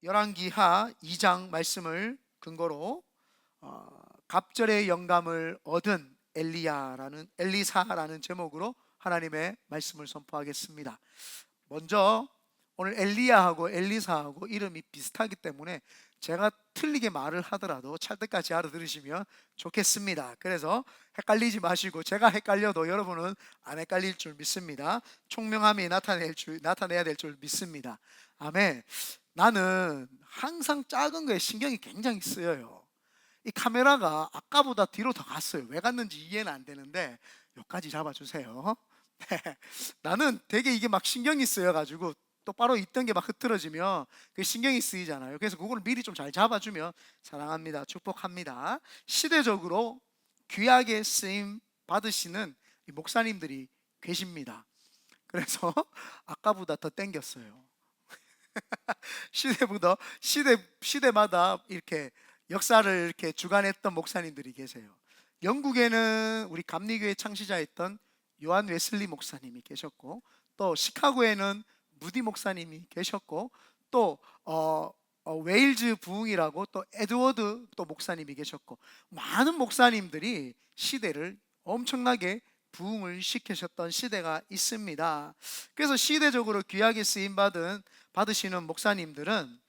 열왕기하 2장 말씀을 근거로 갑절의 영감을 얻은 엘리사라는 제목으로 하나님의 말씀을 선포하겠습니다. 먼저 오늘 엘리야하고 엘리사하고 이름이 비슷하기 때문에 제가 틀리게 말을 하더라도 찰떡같이 알아들으시면 좋겠습니다. 그래서 헷갈리지 마시고, 제가 헷갈려도 여러분은 안 헷갈릴 줄 믿습니다. 총명함이 나타내야 될 줄 믿습니다. 아멘. 나는 항상 작은 거에 신경이 굉장히 쓰여요. 이 카메라가 아까보다 뒤로 더 갔어요. 왜 갔는지 이해는 안 되는데 여기까지 잡아주세요. 네. 나는 되게 이게 막 신경이 쓰여가지고 똑바로 있던 게 막 흐트러지면 그 신경이 쓰이잖아요. 그래서 그거를 미리 좀 잘 잡아주면 사랑합니다, 축복합니다. 시대적으로 귀하게 쓰임 받으시는 이 목사님들이 계십니다. 그래서 아까보다 더 땡겼어요. 시대마다 이렇게 역사를 이렇게 주관했던 목사님들이 계세요. 영국에는 우리 감리교회 창시자였던 요한 웨슬리 목사님이 계셨고, 또 시카고에는 무디 목사님이 계셨고, 또 웨일즈 부흥이라고 또 에드워드 또 목사님이 계셨고, 많은 목사님들이 시대를 엄청나게 부흥을 시키셨던 시대가 있습니다. 그래서 시대적으로 귀하게 쓰임 받으시는 목사님들은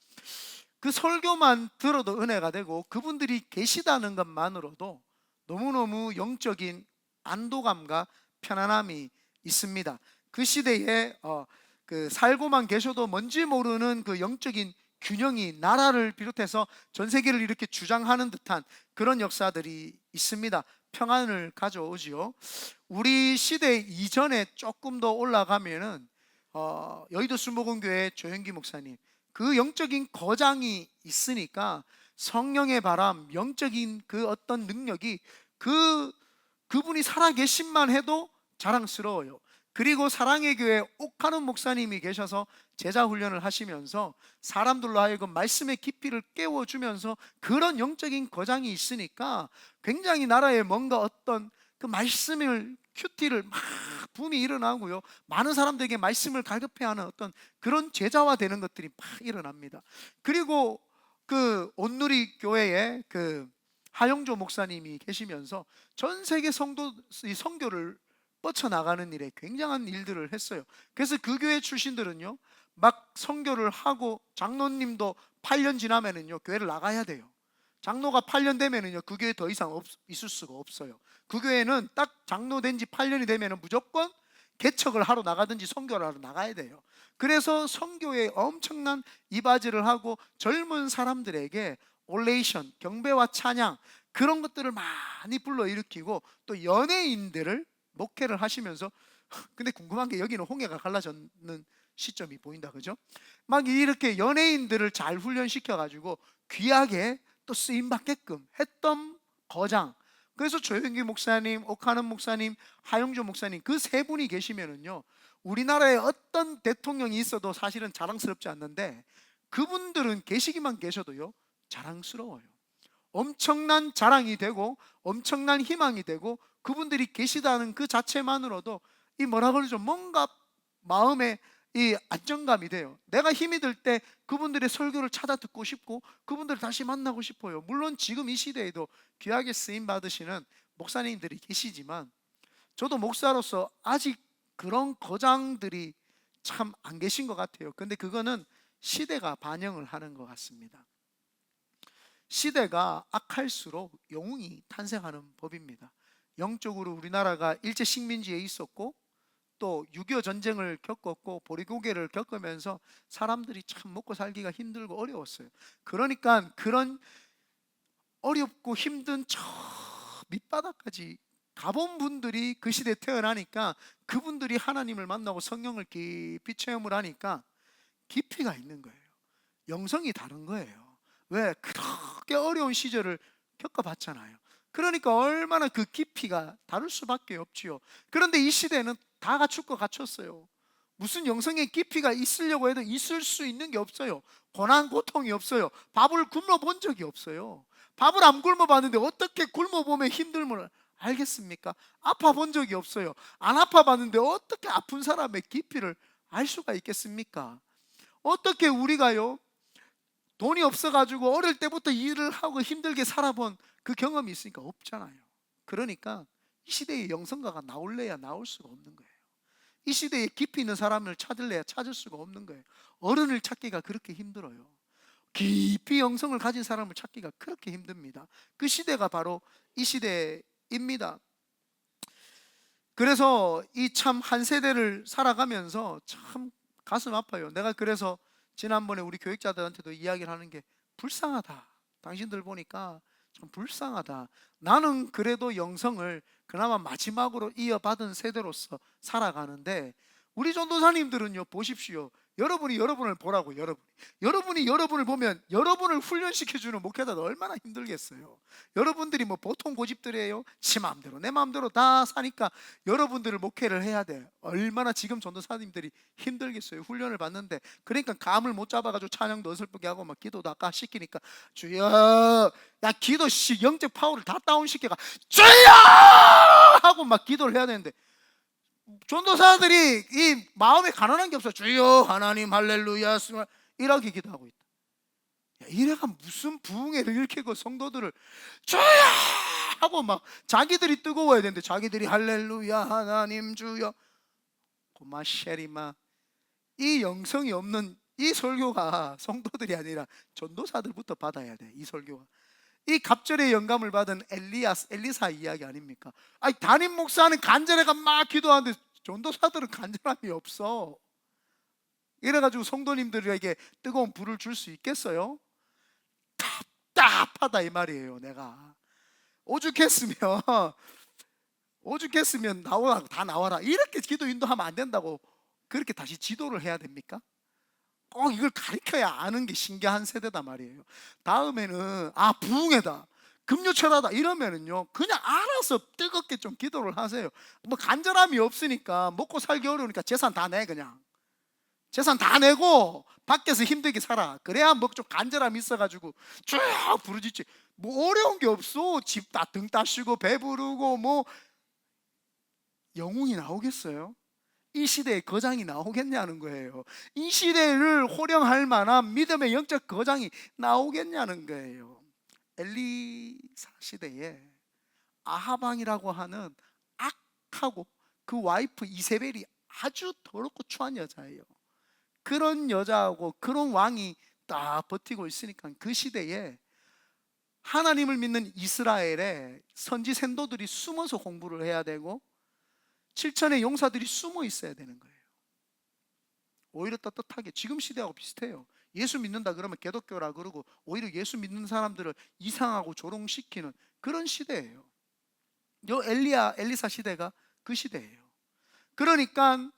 그 설교만 들어도 은혜가 되고, 그분들이 계시다는 것만으로도 너무너무 영적인 안도감과 편안함이 있습니다. 그 시대에 그 살고만 계셔도 뭔지 모르는 그 영적인 균형이 나라를 비롯해서 전 세계를 이렇게 주장하는 듯한 그런 역사들이 있습니다. 평안을 가져오지요. 우리 시대 이전에 조금 더 올라가면은 여의도 수목원교회 조영기 목사님, 그 영적인 거장이 있으니까 성령의 바람, 영적인 그 어떤 능력이 그분이 살아계신만 해도 자랑스러워요. 그리고 사랑의 교회 옥하는 목사님이 계셔서 제자 훈련을 하시면서 사람들로 하여금 말씀의 깊이를 깨워주면서 그런 영적인 거장이 있으니까 굉장히 나라에 뭔가 어떤 그 말씀을 큐티를 막 붐이 일어나고요, 많은 사람들에게 말씀을 갈급해 하는 어떤 그런 제자화 되는 것들이 막 일어납니다. 그리고 그 온누리 교회에 그 하영조 목사님이 계시면서 전 세계 성교를 뻗쳐나가는 일에 굉장한 일들을 했어요. 그래서 그 교회 출신들은요, 막 선교를 하고, 장로님도 8년 지나면은요 교회를 나가야 돼요. 장로가 8년 되면은요 그 교회 더 이상 있을 수가 없어요. 그 교회는 딱 장로 된 지 8년이 되면은 무조건 개척을 하러 나가든지 선교를 하러 나가야 돼요. 그래서 선교에 엄청난 이바지를 하고 젊은 사람들에게 올레이션, 경배와 찬양, 그런 것들을 많이 불러일으키고, 또 연예인들을 목회를 하시면서 근데 궁금한 게, 여기는 홍해가 갈라졌는 시점이 보인다, 그죠? 막 이렇게 연예인들을 잘 훈련시켜 가지고 귀하게 또 쓰임 받게끔 했던 거장. 그래서 조영기 목사님, 옥하는 목사님, 하영조 목사님, 그 세 분이 계시면은요 우리나라에 어떤 대통령이 있어도 사실은 자랑스럽지 않는데, 그분들은 계시기만 계셔도요 자랑스러워요. 엄청난 자랑이 되고 엄청난 희망이 되고, 그분들이 계시다는 그 자체만으로도 이 뭐라 그러죠, 뭔가 마음에 이 안정감이 돼요. 내가 힘이 들 때 그분들의 설교를 찾아 듣고 싶고, 그분들을 다시 만나고 싶어요. 물론 지금 이 시대에도 귀하게 쓰임 받으시는 목사님들이 계시지만, 저도 목사로서 아직 그런 거장들이 참 안 계신 것 같아요. 근데 그거는 시대가 반영을 하는 것 같습니다. 시대가 악할수록 영웅이 탄생하는 법입니다. 영적으로 우리나라가 일제 식민지에 있었고, 또 6.25 전쟁을 겪었고, 보리고개를 겪으면서 사람들이 참 먹고 살기가 힘들고 어려웠어요. 그러니까 그런 어렵고 힘든 저 밑바닥까지 가본 분들이 그 시대에 태어나니까, 그분들이 하나님을 만나고 성령을 깊이 체험을 하니까 깊이가 있는 거예요. 영성이 다른 거예요. 왜? 그렇게 어려운 시절을 겪어봤잖아요. 그러니까 얼마나 그 깊이가 다를 수밖에 없지요. 그런데 이 시대는 다 갖출 거 갖췄어요. 무슨 영성의 깊이가 있으려고 해도 있을 수 있는 게 없어요. 고난 고통이 없어요. 밥을 굶어 본 적이 없어요. 밥을 안 굶어 봤는데 어떻게 굶어 보면 힘듦을 알겠습니까? 아파 본 적이 없어요. 안 아파 봤는데 어떻게 아픈 사람의 깊이를 알 수가 있겠습니까? 어떻게 우리가요 돈이 없어가지고 어릴 때부터 일을 하고 힘들게 살아본 그 경험이 있으니까 없잖아요. 그러니까 이 시대에 영성가가 나올래야 나올 수가 없는 거예요. 이 시대에 깊이 있는 사람을 찾을래야 찾을 수가 없는 거예요. 어른을 찾기가 그렇게 힘들어요. 깊이 영성을 가진 사람을 찾기가 그렇게 힘듭니다. 그 시대가 바로 이 시대입니다. 그래서 이 참 한 세대를 살아가면서 참 가슴 아파요. 내가 그래서 지난번에 우리 교육자들한테도 이야기를 하는 게, 불쌍하다. 당신들 보니까 참 불쌍하다. 나는 그래도 영성을 그나마 마지막으로 이어받은 세대로서 살아가는데, 우리 전도사님들은요, 보십시오. 여러분이 여러분을 보라고. 여러분이 여러분을 보면 여러분을 훈련시켜주는 목회자도 얼마나 힘들겠어요. 여러분들이 뭐 보통 고집들이에요? 지 마음대로 내 마음대로 다 사니까 여러분들을 목회를 해야 돼. 얼마나 지금 전도사님들이 힘들겠어요. 훈련을 받는데. 그러니까 감을 못 잡아가지고 찬양도 어설프게 하고 막 기도도 아까 시키니까 주여, 야 기도 영적 파워를 다 다운시켜가 주여 하고 막 기도를 해야 되는데, 전도사들이 이 마음에 가난한 게 없어. 주여 하나님 할렐루야 이렇게 기도하고 있다. 야, 이래가 무슨 부흥회를 일으키고 성도들을 주여 하고 막 자기들이 뜨거워야 되는데, 자기들이 할렐루야 하나님 주여 고마쉐리마. 이 영성이 없는 이 설교가 성도들이 아니라 전도사들부터 받아야 돼. 이 설교가 이 갑절의 영감을 받은 엘리사 이야기 아닙니까? 아니, 담임 목사는 간절해가 막 기도하는데 전도사들은 간절함이 없어. 이래가지고 성도님들에게 뜨거운 불을 줄 수 있겠어요? 답답하다 이 말이에요. 내가 오죽했으면 다 나와라 이렇게 기도 인도하면 안 된다고 그렇게 다시 지도를 해야 됩니까? 꼭 이걸 가르쳐야 아는 게 신기한 세대다 말이에요. 다음에는 부흥회다, 금요철하다 이러면은요, 그냥 알아서 뜨겁게 좀 기도를 하세요. 뭐 간절함이 없으니까, 먹고 살기 어려우니까 재산 다 내. 그냥 재산 다 내고 밖에서 힘들게 살아. 그래야 뭐 좀 간절함이 있어가지고 쭉 부르짖지. 뭐 어려운 게 없어. 집 다 등 따시고 배부르고 뭐 영웅이 나오겠어요? 이 시대에 거장이 나오겠냐는 거예요. 이 시대를 호령할 만한 믿음의 영적 거장이 나오겠냐는 거예요. 엘리사 시대에 아하방이라고 하는 악하고 그 와이프 이세벨이 아주 더럽고 추한 여자예요. 그런 여자하고 그런 왕이 딱 버티고 있으니까 그 시대에 하나님을 믿는 이스라엘의 선지 생도들이 숨어서 공부를 해야 되고 7천의 용사들이 숨어 있어야 되는 거예요. 오히려 떳떳하게 지금 시대하고 비슷해요. 예수 믿는다 그러면 개독교라 그러고 오히려 예수 믿는 사람들을 이상하고 조롱시키는 그런 시대예요. 엘리사 시대가 그 시대예요. 그러니까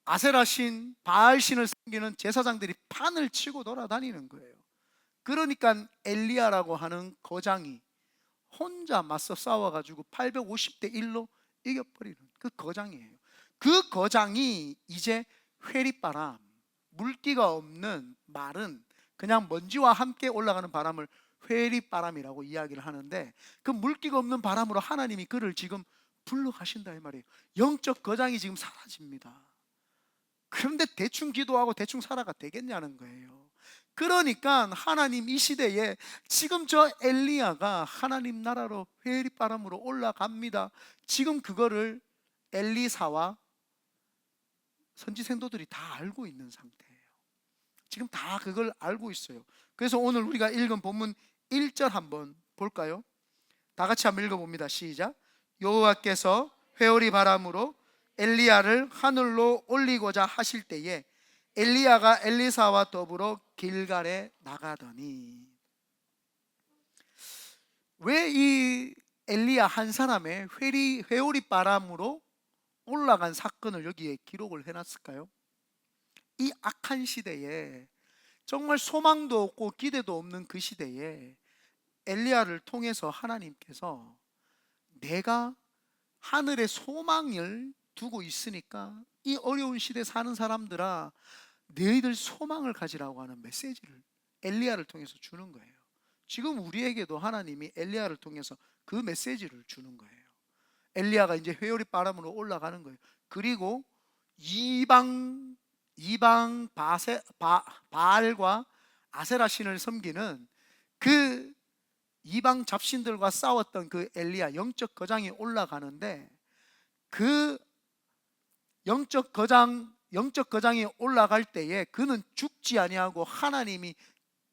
아세라신, 바알신을 섬기는 제사장들이 판을 치고 돌아다니는 거예요. 그러니까 엘리야라고 하는 거장이 혼자 맞서 싸워가지고 850대 1로 이겨버리는 그 거장이에요. 그 거장이 이제 회리바람, 물기가 없는 마른 그냥 먼지와 함께 올라가는 바람을 회리바람이라고 이야기를 하는데, 그 물기가 없는 바람으로 하나님이 그를 지금 불러가신다 이 말이에요. 영적 거장이 지금 사라집니다. 그런데 대충 기도하고 대충 살아가 되겠냐는 거예요. 그러니까 하나님 이 시대에 지금 저 엘리야가 하나님 나라로 회리바람으로 올라갑니다. 지금 그거를 엘리사와 선지 생도들이 다 알고 있는 상태예요. 지금 다 그걸 알고 있어요. 그래서 오늘 우리가 읽은 본문 1절 한번 볼까요? 다 같이 한번 읽어봅니다. 시작. 여호와께서 회오리 바람으로 엘리야를 하늘로 올리고자 하실 때에 엘리야가 엘리사와 더불어 길갈에 나가더니. 왜 이 엘리야 한 사람의 회오리 바람으로 올라간 사건을 여기에 기록을 해놨을까요? 이 악한 시대에, 정말 소망도 없고 기대도 없는 그 시대에 엘리야를 통해서 하나님께서 내가 하늘에 소망을 두고 있으니까 이 어려운 시대 사는 사람들아, 너희들 소망을 가지라고 하는 메시지를 엘리야를 통해서 주는 거예요. 지금 우리에게도 하나님이 엘리야를 통해서 그 메시지를 주는 거예요. 엘리야가 이제 회오리 바람으로 올라가는 거예요. 그리고 이방 바알과 아세라 신을 섬기는 그 이방 잡신들과 싸웠던 그 엘리야, 영적 거장이 올라가는데, 그 영적 거장이 올라갈 때에 그는 죽지 아니하고 하나님이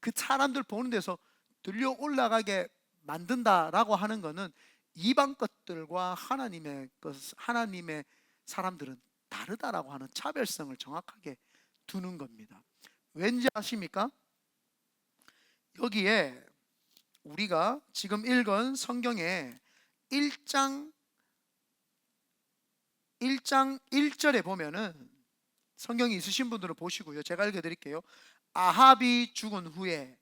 그 사람들 보는 데서 들려 올라가게 만든다라고 하는 것은 이방 것들과 하나님의 사람들은 다르다라고 하는 차별성을 정확하게 두는 겁니다. 왠지 아십니까? 여기에 우리가 지금 읽은 성경의 1장 1절에 보면은, 성경이 있으신 분들은 보시고요, 제가 읽어드릴게요. 아합이 죽은 후에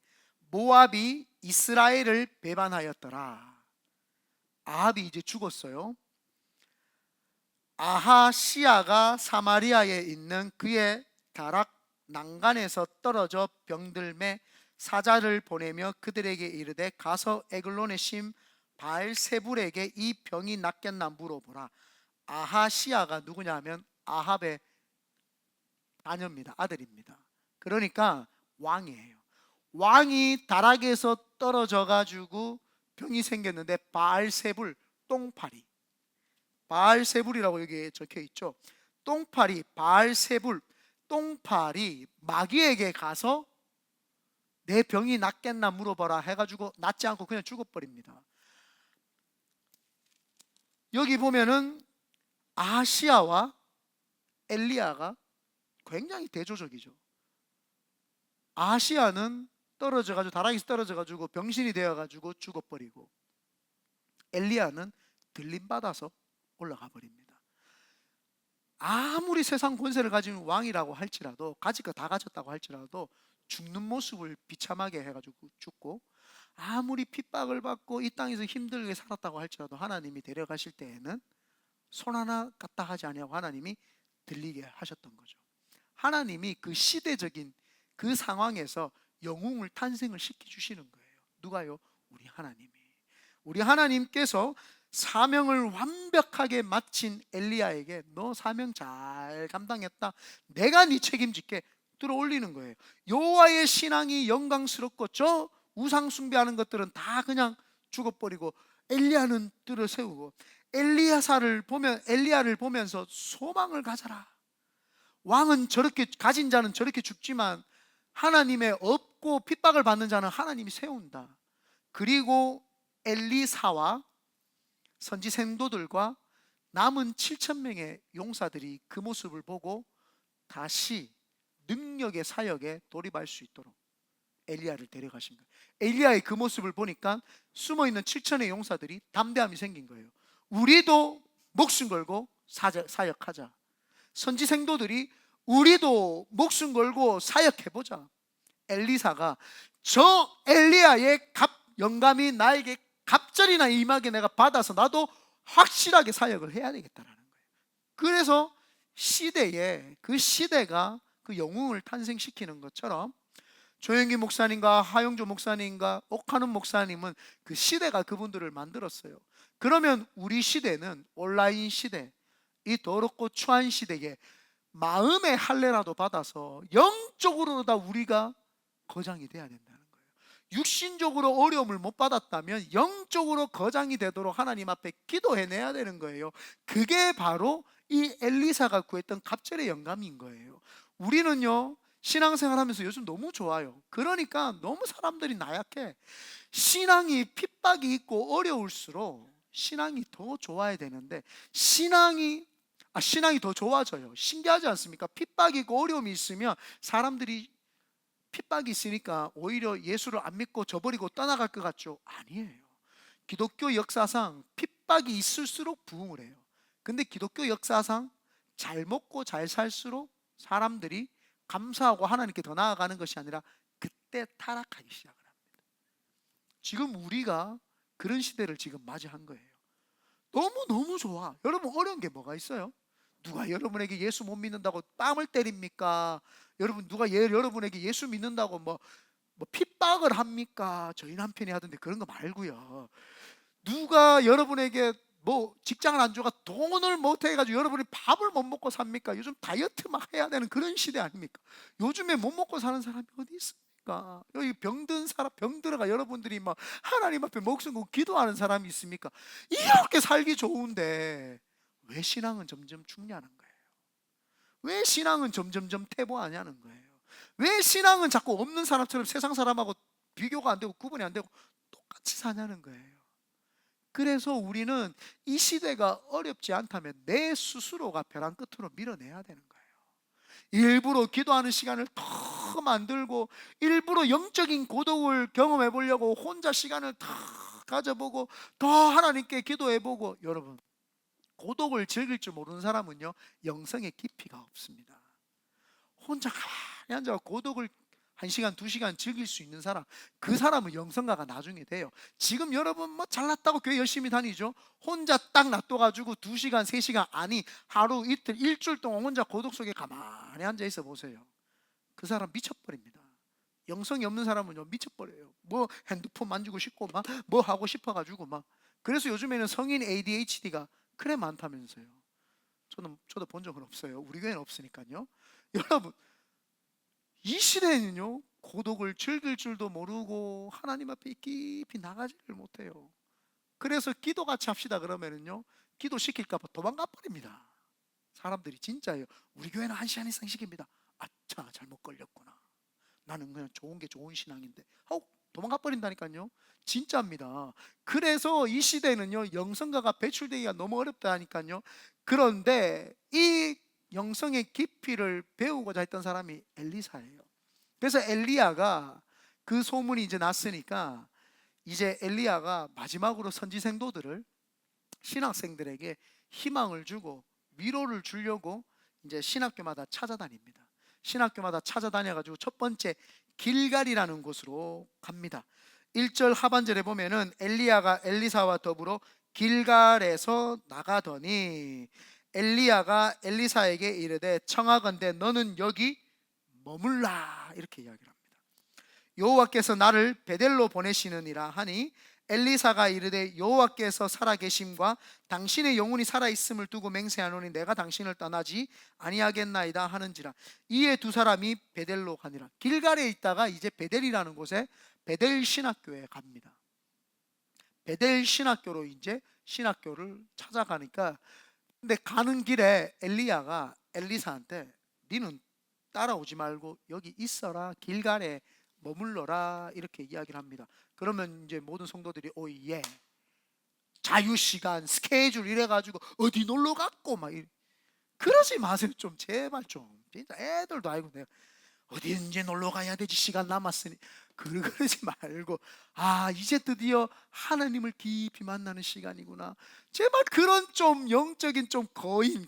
모압이 이스라엘을 배반하였더라. 아합이 이제 죽었어요. 아하시아가 사마리아에 있는 그의 다락 난간에서 떨어져 병들매 사자를 보내며 그들에게 이르되 가서 에글론의 심 바알세불에게 이 병이 낫겠나 물어보라. 아하시아가 누구냐면 아합의 자녀입니다. 아들입니다. 그러니까 왕이에요. 왕이 다락에서 떨어져 가지고 병이 생겼는데 바알세불, 똥파리, 바알세불이라고 여기 적혀 있죠. 똥파리, 바알세불, 똥파리 마귀에게 가서 내 병이 낫겠나 물어봐라 해가지고 낫지 않고 그냥 죽어버립니다. 여기 보면은 아하시아와 엘리야가 굉장히 대조적이죠. 아하시아는 떨어져가지고 다락에서 떨어져가지고 병신이 되어가지고 죽어버리고, 엘리야는 들림받아서 올라가 버립니다. 아무리 세상 권세를 가진 왕이라고 할지라도, 가질 거 다 가졌다고 할지라도 죽는 모습을 비참하게 해가지고 죽고, 아무리 핍박을 받고 이 땅에서 힘들게 살았다고 할지라도 하나님이 데려가실 때에는 손 하나 까딱 하지 아니하고 하나님이 들리게 하셨던 거죠. 하나님이 그 시대적인 그 상황에서 영웅을 탄생을 시켜주시는 거예요. 누가요? 우리 하나님께서 사명을 완벽하게 마친 엘리야에게 너 사명 잘 감당했다, 내가 네 책임질게 들어올리는 거예요. 여호와의 신앙이 영광스럽고 저 우상 숭배하는 것들은 다 그냥 죽어버리고 엘리야는 들어 세우고, 엘리야를 보면서 소망을 가져라. 왕은 저렇게, 가진 자는 저렇게 죽지만 하나님의 없고 핍박을 받는 자는 하나님이 세운다. 그리고 엘리사와 선지 생도들과 남은 7,000명의 용사들이 그 모습을 보고 다시 능력의 사역에 돌입할 수 있도록 엘리야를 데려가신 거예요. 엘리야의 그 모습을 보니까 숨어있는 7,000의 용사들이 담대함이 생긴 거예요. 우리도 목숨 걸고 사역하자. 선지 생도들이 우리도 목숨 걸고 사역해보자. 엘리사가 저 엘리야의 영감이 나에게 갑절이나 임하게 내가 받아서 나도 확실하게 사역을 해야 되겠다라는 거예요. 그래서 그 시대가 그 영웅을 탄생시키는 것처럼 조영기 목사님과 하용조 목사님과 옥하는 목사님은 그 시대가 그분들을 만들었어요. 그러면 우리 시대는 온라인 시대, 이 더럽고 추한 시대에 마음의 할례라도 받아서 영적으로 다 우리가 거장이 돼야 된다는 거예요. 육신적으로 어려움을 못 받았다면 영적으로 거장이 되도록 하나님 앞에 기도해내야 되는 거예요. 그게 바로 이 엘리사가 구했던 갑절의 영감인 거예요. 우리는요, 신앙생활 하면서 요즘 너무 좋아요. 그러니까 너무 사람들이 나약해. 신앙이 핍박이 있고 어려울수록 신앙이 더 좋아야 되는데 신앙이 더 좋아져요. 신기하지 않습니까? 핍박이 있고 어려움이 있으면 사람들이 핍박이 있으니까 오히려 예수를 안 믿고 저버리고 떠나갈 것 같죠? 아니에요. 기독교 역사상 핍박이 있을수록 부흥을 해요. 근데 기독교 역사상 잘 먹고 잘 살수록 사람들이 감사하고 하나님께 더 나아가는 것이 아니라 그때 타락하기 시작을 합니다. 지금 우리가 그런 시대를 지금 맞이한 거예요. 너무 좋아. 여러분, 어려운 게 뭐가 있어요? 누가 여러분에게 예수 못 믿는다고 뺨을 때립니까? 여러분, 누가 여러분에게 예수 믿는다고 뭐 핍박을 합니까? 저희 남편이 하던데 그런 거 말고요. 누가 여러분에게 뭐 직장을 안 줘가 돈을 못 해가지고 여러분이 밥을 못 먹고 삽니까? 요즘 다이어트 막 해야 되는 그런 시대 아닙니까? 요즘에 못 먹고 사는 사람이 어디 있습니까? 있습니까? 여기 병든 사람, 병들어가 여러분들이 막 하나님 앞에 목숨 걸고 기도하는 사람이 있습니까? 이렇게 살기 좋은데 왜 신앙은 점점 죽냐는 거예요. 왜 신앙은 점점점 퇴보하냐는 거예요. 왜 신앙은 자꾸 없는 사람처럼 세상 사람하고 비교가 안 되고 구분이 안 되고 똑같이 사냐는 거예요. 그래서 우리는 이 시대가 어렵지 않다면 내 스스로가 벼랑 끝으로 밀어내야 되는 거예요. 일부러 기도하는 시간을 더 만들고 일부러 영적인 고독을 경험해 보려고 혼자 시간을 더 가져보고 더 하나님께 기도해 보고, 여러분, 고독을 즐길 줄 모르는 사람은요 영성의 깊이가 없습니다. 혼자 가만히 앉아 고독을 1시간, 2시간 즐길 수 있는 사람, 그 사람은 영성가가 나중에 돼요. 지금 여러분 뭐 잘났다고 교회 열심히 다니죠? 혼자 딱 놔둬가지고 2시간, 3시간, 아니 하루, 이틀, 일주일 동안 혼자 고독 속에 가만히 앉아 있어 보세요. 그 사람 미쳐버립니다. 영성이 없는 사람은요 미쳐버려요. 뭐 핸드폰 만지고 싶고 막 뭐 하고 싶어가지고 막. 그래서 요즘에는 성인 ADHD가 그래 많다면서요. 저도 본 적은 없어요. 우리 교회는 없으니까요. 여러분, 이 시대에는요 고독을 즐길 줄도 모르고 하나님 앞에 깊이 나가지를 못해요. 그래서 기도 같이 합시다 그러면은요 기도 시킬까 봐 도망가 버립니다. 사람들이 진짜예요. 우리 교회는 1시간 이상 시킵니다. 아차, 잘못 걸렸구나. 나는 그냥 좋은 게 좋은 신앙인데 하고 도망가 버린다니까요. 진짜입니다. 그래서 이 시대는요 영성가가 배출되기가 너무 어렵다니까요. 그런데 이 영성의 깊이를 배우고자 했던 사람이 엘리사예요. 그래서 엘리야가, 그 소문이 이제 났으니까 이제 엘리야가 마지막으로 선지 생도들을, 신학생들에게 희망을 주고 위로를 주려고 이제 신학교마다 찾아다닙니다. 신학교마다 찾아다녀가지고 첫 번째 길갈이라는 곳으로 갑니다. 1절 하반절에 보면은 엘리야가 엘리사와 더불어 길갈에서 나가더니 엘리야가 엘리사에게 이르되 청하건대 너는 여기 머물라, 이렇게 이야기를 합니다. 여호와께서 나를 베델로 보내시느니라 하니 엘리사가 이르되 여호와께서 살아계심과 당신의 영혼이 살아있음을 두고 맹세하노니 내가 당신을 떠나지 아니하겠나이다 하는지라. 이에 두 사람이 베델로 가니라. 길갈에 있다가 이제 베델이라는 곳에 베델 신학교에 갑니다. 베델 신학교로 이제 신학교를 찾아가니까, 근데 가는 길에 엘리야가 엘리사한테 니는 따라오지 말고 여기 있어라, 길갈에 머물러라, 이렇게 이야기를 합니다. 그러면 이제 모든 성도들이 오예, 자유시간 스케줄 이래가지고 어디 놀러 갔고 막 그러지 마세요. 좀 제발 좀, 진짜 애들도 아이고 내가 어디 이제 놀러 가야 되지, 시간 남았으니. 그러지 말고, 아 이제 드디어 하나님을 깊이 만나는 시간이구나. 제발 그런 좀 영적인 좀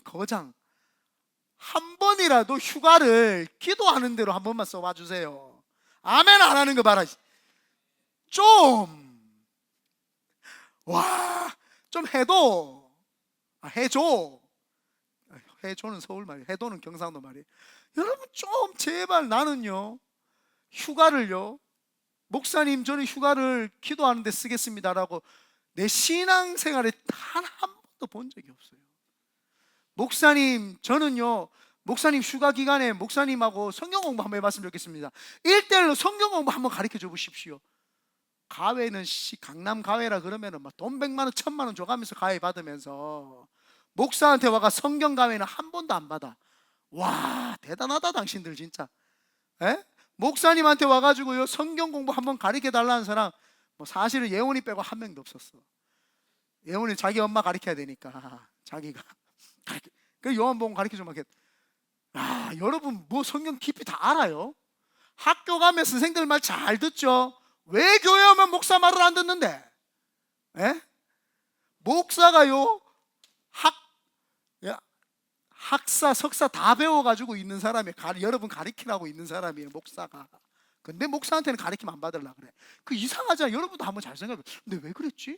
거장 한 번이라도 휴가를 기도하는 대로 한 번만 써봐 주세요. 아멘 안 하는 거 봐라. 좀, 와, 좀 해도, 해줘. 해줘는 서울 말이에요. 해도는 경상도 말이에요. 여러분 좀 제발, 나는요 휴가를요, 목사님 저는 휴가를 기도하는데 쓰겠습니다라고 내 신앙생활에 단 한 번도 본 적이 없어요. 목사님 저는요, 목사님 휴가 기간에 목사님하고 성경 공부 한번 해봤으면 좋겠습니다. 1대1로 성경 공부 한번 가르쳐 줘 보십시오. 가회는 강남 가회라 그러면은 막 돈 100만 원 1000만 원 줘가면서 가회 받으면서 목사한테 와가 성경 가회는 한 번도 안 받아. 와 대단하다 당신들 진짜. 에? 목사님한테 와가지고요 성경 공부 한번 가르쳐 달라는 사람 뭐 사실은 예원이 빼고 한 명도 없었어. 예원이 자기 엄마 가르쳐야 되니까 자기가 그 요한복음 가르쳐 주면 여러분 뭐 성경 깊이 다 알아요? 학교 가면 선생들 말 잘 듣죠? 왜 교회 오면 목사 말을 안 듣는데? 에? 목사가요 학사 석사 다 배워가지고 있는 사람이, 여러분 가르치라고 있는 사람이에요 목사가. 근데 목사한테는 가르치면 안 받으려고 그래. 그 이상하잖아요. 여러분도 한번 잘 생각해. 근데 왜 그랬지?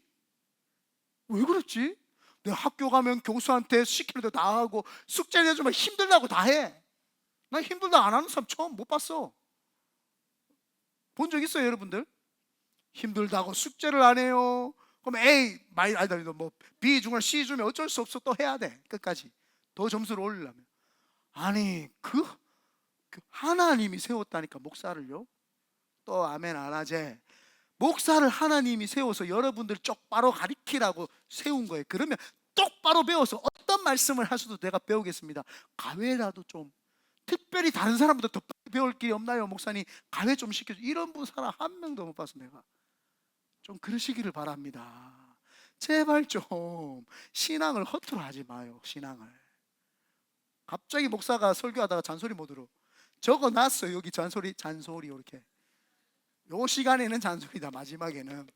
왜 그랬지? 내가 학교 가면 교수한테 시키는 대로 다 하고 숙제 내주면 힘들다고 다 해. 나 힘들다 안 하는 사람 처음 못 봤어. 본 적 있어요 여러분들? 힘들다고 숙제를 안 해요. 그럼 A 많이 아니다 뭐 B 중에 C 주면 어쩔 수 없어 또 해야 돼 끝까지, 더 점수를 올리려면. 아니 그 하나님이 세웠다니까 목사를요. 또 아멘 안 하지? 목사를 하나님이 세워서 여러분들 똑바로 가리키라고 세운 거예요. 그러면 똑바로 배워서 어떤 말씀을 하셔도 내가 배우겠습니다. 가회라도 좀, 특별히 다른 사람보다 더 배울 길이 없나요? 목사님 가회 좀 시켜줘. 이런 분 사람 한 명도 못 봤어. 내가 좀 그러시기를 바랍니다. 제발 좀 신앙을 허투루 하지 마요. 신앙을 갑자기 목사가 설교하다가 잔소리 모드로 적어놨어요. 여기 잔소리 이렇게. 요 시간에는 잔소리다. 마지막에는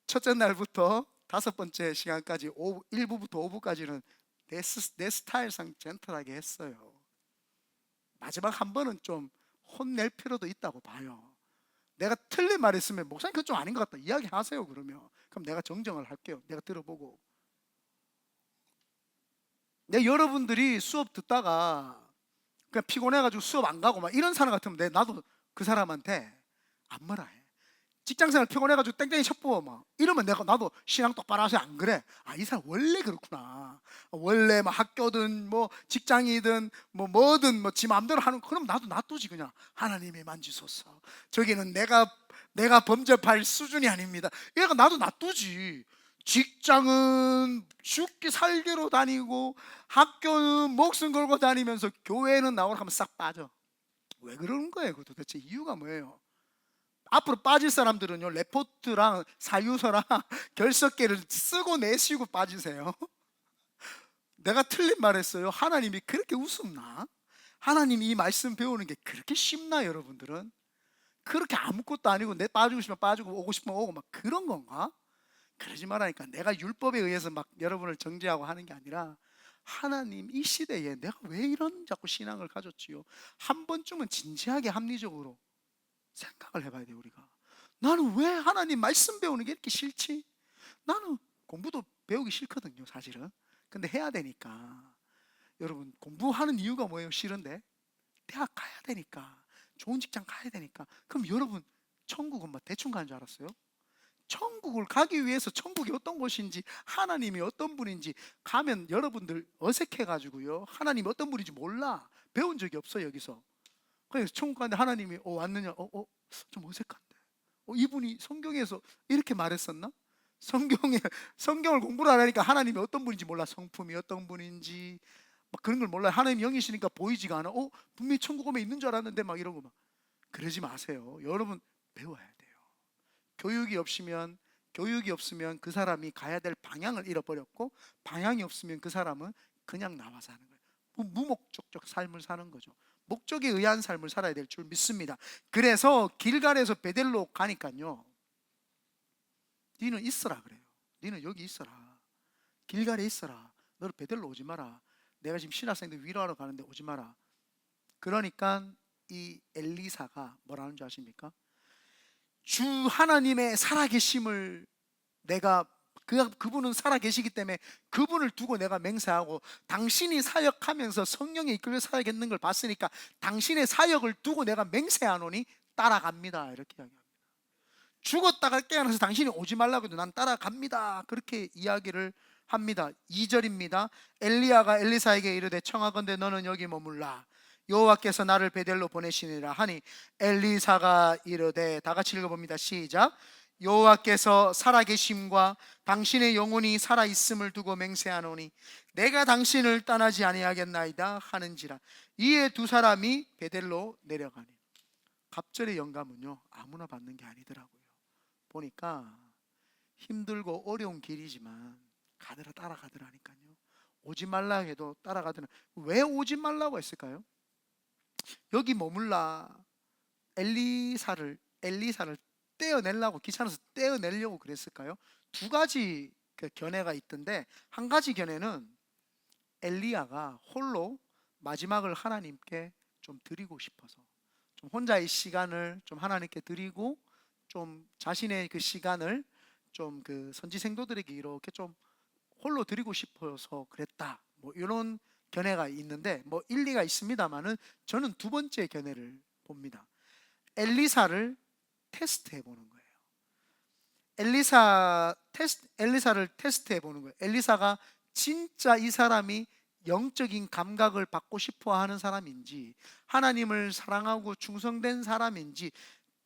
첫째 날부터 다섯 번째 시간까지 1부부터 5부까지는 내 스타일상 젠틀하게 했어요. 마지막 한 번은 좀 혼낼 필요도 있다고 봐요. 내가 틀린 말 했으면 목사님 그건 좀 아닌 것 같다 이야기하세요. 그러면 그럼 내가 정정을 할게요. 내가 들어보고. 여러분들이 수업 듣다가 그냥 피곤해가지고 수업 안 가고 막 이런 사람 같으면 나도 그 사람한테 안 뭐라 해. 직장생활 피곤해가지고 땡땡이 첩부어 막 이러면 나도 신앙 똑바로 하세요. 안 그래? 이 사람 원래 그렇구나. 원래 뭐 학교든 뭐 직장이든 뭐든 지 마음대로 하는. 그럼 나도 놔두지. 그냥 하나님이 만지소서. 저기는 내가 범접할 수준이 아닙니다. 얘가 나도 놔두지. 직장은 죽기 살기로 다니고 학교는 목숨 걸고 다니면서 교회는 나오라 하면 싹 빠져. 왜 그러는 거예요? 그 도대체 이유가 뭐예요? 앞으로 빠질 사람들은요, 레포트랑 사유서랑 결석계를 쓰고 내쉬고 빠지세요. 내가 틀린 말 했어요? 하나님이 그렇게 우습나? 하나님이 이 말씀 배우는 게 그렇게 쉽나? 여러분들은 그렇게 아무것도 아니고 내 빠지고 싶으면 빠지고 오고 싶으면 오고 막 그런 건가? 그러지 말라니까. 내가 율법에 의해서 막 여러분을 정죄하고 하는 게 아니라 하나님 이 시대에 내가 왜 이런 자꾸 신앙을 가졌지요? 한 번쯤은 진지하게 합리적으로 생각을 해봐야 돼. 우리가 나는 왜 하나님 말씀 배우는 게 이렇게 싫지? 나는 공부도 배우기 싫거든요 사실은. 근데 해야 되니까. 여러분 공부하는 이유가 뭐예요? 싫은데 대학 가야 되니까, 좋은 직장 가야 되니까. 그럼 여러분 천국은 뭐 대충 가는 줄 알았어요? 천국을 가기 위해서 천국이 어떤 곳인지 하나님이 어떤 분인지 가면 여러분들 어색해가지고요, 하나님이 어떤 분인지 몰라. 배운 적이 없어 여기서. 그래서 천국 가는데 하나님이 왔느냐? 좀 어색한데. 이분이 성경에서 이렇게 말했었나? 성경을 공부를 안 하니까 하나님이 어떤 분인지 몰라. 성품이 어떤 분인지 막 그런 걸 몰라요. 하나님 영이시니까 보이지가 않아. 분명히 천국 오면 있는 줄 알았는데 막 이러고 막. 그러지 마세요. 여러분 배워야 돼요. 교육이 없으면 그 사람이 가야 될 방향을 잃어버렸고, 방향이 없으면 그 사람은 그냥 나와 사는 거예요. 무목적적 삶을 사는 거죠. 목적에 의한 삶을 살아야 될 줄 믿습니다. 그래서 길갈에서 베델로 가니까요, 니는 있어라 그래요. 니는 여기 있어라. 길갈에 있어라. 너는 베델로 오지 마라. 내가 지금 신학생들 위로하러 가는데 오지 마라. 그러니까 이 엘리사가 뭐라는 줄 아십니까? 주 하나님의 살아계심을 내가 그분은 살아계시기 때문에 그분을 두고 내가 맹세하고, 당신이 사역하면서 성령에 이끌려 살아겠는 걸 봤으니까 당신의 사역을 두고 내가 맹세하노니 따라갑니다. 이렇게 이야기합니다. 죽었다가 깨어나서 당신이 오지 말라고 해도 난 따라갑니다. 그렇게 이야기를 합니다. 2절입니다. 엘리야가 엘리사에게 이르되 청하건대 너는 여기 머물라. 여호와께서 나를 베델로 보내시니라 하니 엘리사가 이르되, 다 같이 읽어봅니다. 시작. 여호와께서 살아계심과 당신의 영혼이 살아있음을 두고 맹세하노니 내가 당신을 떠나지 아니하겠나이다 하는지라. 이에 두 사람이 베델로 내려가니. 갑절의 영감은요 아무나 받는 게 아니더라고요. 보니까 힘들고 어려운 길이지만 따라가더라니까요. 오지 말라 해도 따라가더라. 왜 오지 말라고 했을까요? 여기 머물라. 엘리사를 떼어내려고, 귀찮아서 떼어내려고 그랬을까요? 두 가지 견해가 있던데, 한 가지 견해는 엘리야가 홀로 마지막을 하나님께 좀 드리고 싶어서, 좀 혼자의 시간을 좀 하나님께 드리고, 좀 자신의 그 시간을 좀 그 선지 생도들에게 이렇게 좀 홀로 드리고 싶어서 그랬다. 뭐 이런 견해가 있는데, 뭐 일리가 있습니다만은 저는 두 번째 견해를 봅니다. 엘리사를 테스트해 보는 거예요. 엘리사를 테스트해 보는 거예요. 엘리사가 진짜 이 사람이 영적인 감각을 받고 싶어 하는 사람인지, 하나님을 사랑하고 충성된 사람인지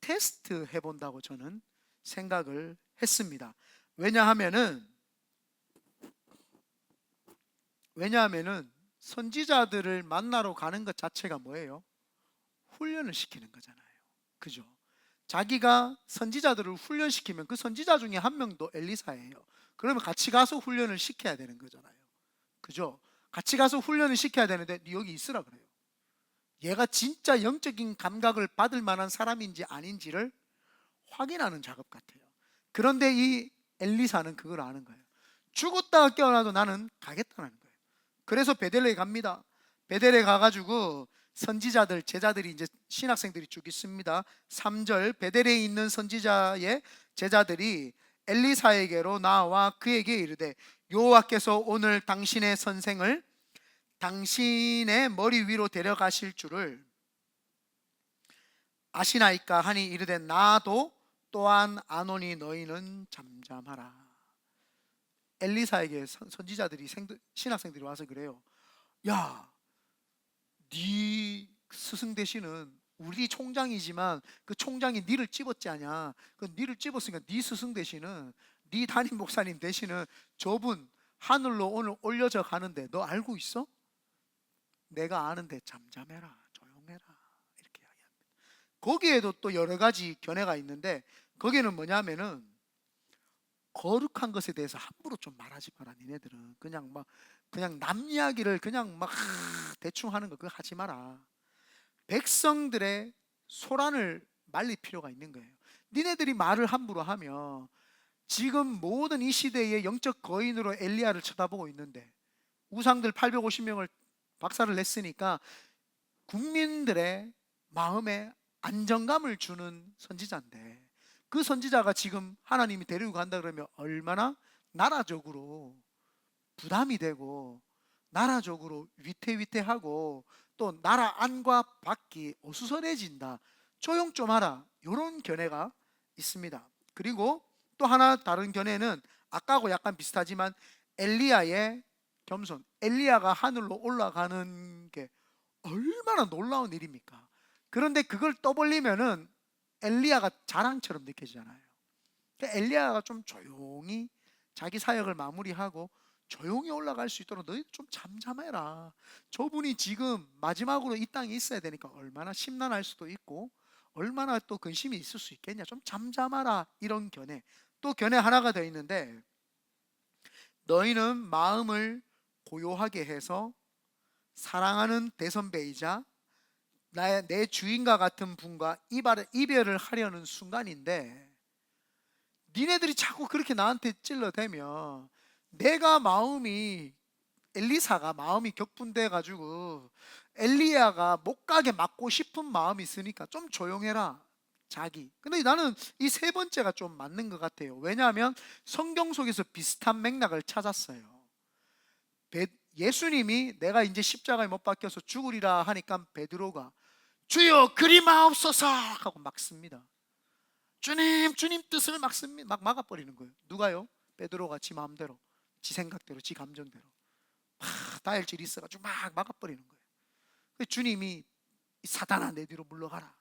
테스트 해본다고 저는 생각을 했습니다. 왜냐하면은 선지자들을 만나러 가는 것 자체가 뭐예요? 훈련을 시키는 거잖아요. 그죠? 자기가 선지자들을 훈련시키면 그 선지자 중에 한 명도 엘리사예요. 그러면 같이 가서 훈련을 시켜야 되는 거잖아요. 그죠? 같이 가서 훈련을 시켜야 되는데 네 여기 있으라 그래요. 얘가 진짜 영적인 감각을 받을 만한 사람인지 아닌지를 확인하는 작업 같아요. 그런데 이 엘리사는 그걸 아는 거예요. 죽었다가 깨어나도 나는 가겠다는 거예요. 그래서 베델레에 갑니다. 베델에 가가지고 선지자들, 제자들이 이제 신학생들이 쭉 있습니다. 3절, 베델에 있는 선지자의 제자들이 엘리사에게로 나와 그에게 이르되 여호와께서 오늘 당신의 선생을 당신의 머리 위로 데려가실 줄을 아시나이까 하니 이르되 나도 또한 아노니 너희는 잠잠하라. 엘리사에게 선지자들이 신학생들이 와서 그래요. 야, 네 스승 되시는 우리 총장이지만 그 총장이 니를 찝었지 않냐? 그 니를 찝었으니까 네 스승 되시는 네 담임 목사님 되시는 저분 하늘로 오늘 올려져 가는데 너 알고 있어? 내가 아는데 잠잠해라, 조용해라, 이렇게 이야기합니다. 거기에도 또 여러 가지 견해가 있는데 거기는 뭐냐면은 거룩한 것에 대해서 함부로 좀 말하지 마라. 니네들은 그냥 남 이야기를 그냥 막 대충 하는 거 그거 하지 마라. 백성들의 소란을 말릴 필요가 있는 거예요. 니네들이 말을 함부로 하면 지금 모든 이 시대의 영적 거인으로 엘리야를 쳐다보고 있는데 우상들 850명을 박살을 냈으니까 국민들의 마음에 안정감을 주는 선지자인데 그 선지자가 지금 하나님이 데리고 간다 그러면 얼마나 나라적으로 부담이 되고 나라적으로 위태위태하고 또 나라 안과 밖이 어수선해진다. 조용 좀 하라. 이런 견해가 있습니다. 그리고 또 하나 다른 견해는 아까하고 약간 비슷하지만 엘리야의 겸손. 엘리야가 하늘로 올라가는 게 얼마나 놀라운 일입니까? 그런데 그걸 떠벌리면은 엘리야가 자랑처럼 느껴지잖아요. 그러니까 엘리야가 좀 조용히 자기 사역을 마무리하고 조용히 올라갈 수 있도록 너희 좀 잠잠해라. 저분이 지금 마지막으로 이 땅에 있어야 되니까 얼마나 심란할 수도 있고 얼마나 또 근심이 있을 수 있겠냐. 좀 잠잠하라. 이런 견해. 또 견해 하나가 더 있는데 너희는 마음을 고요하게 해서 사랑하는 대선배이자 내 주인과 같은 분과 이별을 하려는 순간인데 니네들이 자꾸 그렇게 나한테 찔러대면 내가 엘리사가 마음이 격분돼 가지고 엘리야가 못 가게 막고 싶은 마음이 있으니까 좀 조용해라. 자기. 근데 나는 이 세 번째가 좀 맞는 것 같아요. 왜냐하면 성경 속에서 비슷한 맥락을 찾았어요. 예수님이 내가 이제 십자가에 못 박혀서 죽으리라 하니까 베드로가 주여 그리 마옵소서 하고 막습니다. 주님 뜻을 막습니다. 막 막아버리는 거예요. 누가요? 베드로가 지 마음대로, 지 생각대로, 지 감정대로 막 다혈질이 있어가지고 막 막아버리는 거예요. 주님이 사단아 내 뒤로 물러가라.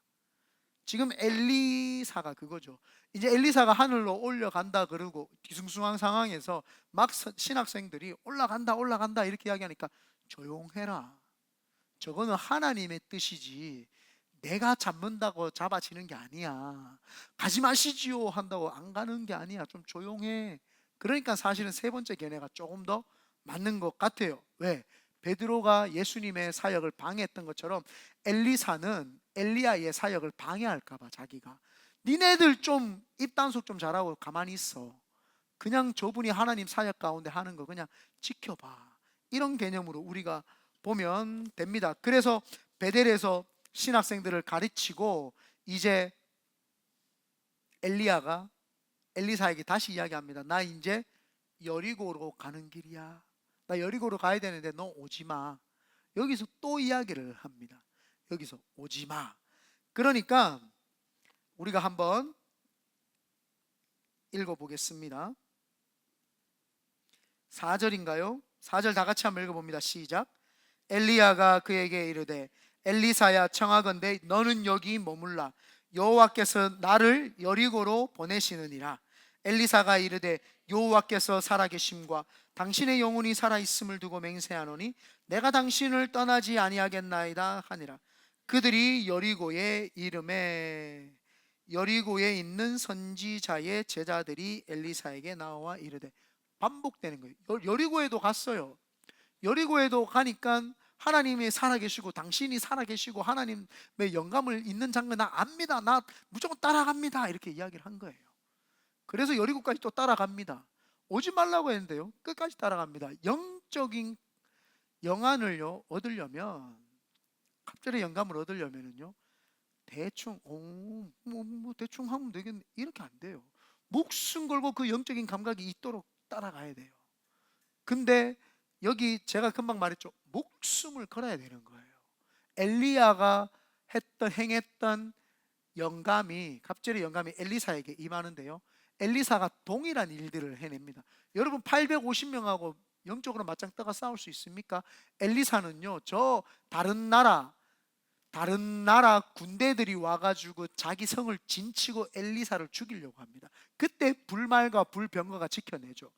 지금 엘리사가 그거죠. 이제 엘리사가 하늘로 올라간다 그러고 뒤숭숭한 상황에서 막 신학생들이 올라간다 이렇게 이야기하니까 조용해라. 저거는 하나님의 뜻이지 내가 잡는다고 잡아지는 게 아니야. 가지 마시지요 한다고 안 가는 게 아니야. 좀 조용해. 그러니까 사실은 세 번째 견해가 조금 더 맞는 것 같아요. 왜? 베드로가 예수님의 사역을 방해했던 것처럼 엘리사는 엘리야의 사역을 방해할까 봐 자기가 니네들 좀 입단속 좀 잘하고 가만히 있어. 그냥 저분이 하나님 사역 가운데 하는 거 그냥 지켜봐. 이런 개념으로 우리가 보면 됩니다. 그래서 베델에서 신학생들을 가르치고 이제 엘리야가 엘리사에게 다시 이야기합니다. 나 이제 여리고로 가는 길이야. 나 여리고로 가야 되는데 너 오지 마. 여기서 또 이야기를 합니다. 여기서 오지 마. 그러니까 우리가 한번 읽어보겠습니다. 4절인가요? 4절 다 같이 한번 읽어봅니다. 시작. 엘리야가 그에게 이르되 엘리사야 청하건대 너는 여기 머물라. 여호와께서 나를 여리고로 보내시느니라. 엘리사가 이르되 여호와께서 살아계심과 당신의 영혼이 살아있음을 두고 맹세하노니 내가 당신을 떠나지 아니하겠나이다 하니라. 그들이 여리고에 이름에 여리고에 있는 선지자의 제자들이 엘리사에게 나와 이르되, 반복되는 거예요. 여리고에도 갔어요. 여리고에도 가니까 하나님이 살아계시고 당신이 살아계시고 하나님의 영감을 있는 장면 나 압니다. 나 무조건 따라갑니다. 이렇게 이야기를 한 거예요. 그래서 여리고까지 또 따라갑니다. 오지 말라고 했는데요, 끝까지 따라갑니다. 영적인 영안을요 얻으려면, 갑자기 영감을 얻으려면은요 대충 대충 하면 되겠네 이렇게 안 돼요. 목숨 걸고 그 영적인 감각이 있도록 따라가야 돼요. 근데 여기 제가 금방 말했죠, 목숨을 걸어야 되는 거예요. 엘리야가 행했던 영감이, 갑자기 영감이 엘리사에게 임하는데요, 엘리사가 동일한 일들을 해냅니다. 여러분 850명하고 영적으로 맞짱 떠가 싸울 수 있습니까? 엘리사는요 저 다른 나라 군대들이 와가지고 자기 성을 진치고 엘리사를 죽이려고 합니다. 그때 불말과 불병거가 지켜내죠.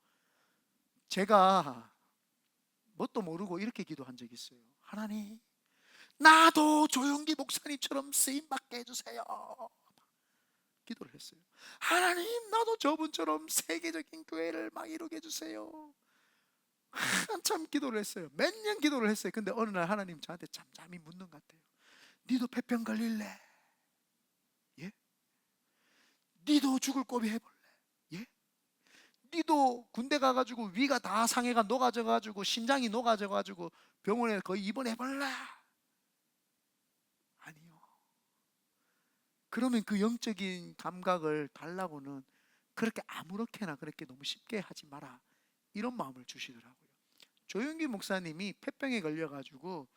제가 뭣도 모르고 이렇게 기도한 적이 있어요. 하나님, 나도 조용기 목사님처럼 쓰임받게 해주세요. 기도를 했어요. 하나님, 나도 저분처럼 세계적인 교회를 막 이루게 해주세요. 한참 기도를 했어요. 몇 년 기도를 했어요. 근데 어느 날 하나님 저한테 잠잠히 묻는 것 같아요. 니도 폐병 걸릴래? 예? 니도 죽을 고비 해볼래? 예? 니도 군대 가가지고 위가 다 상해가 녹아져가지고 신장이 녹아져가지고 병원에 거의 입원해볼래? 아니요. 그러면 그 영적인 감각을 달라고는 그렇게 아무렇게나 그렇게 너무 쉽게 하지 마라, 이런 마음을 주시더라고요. 조용기 목사님이 폐병에 걸려가지고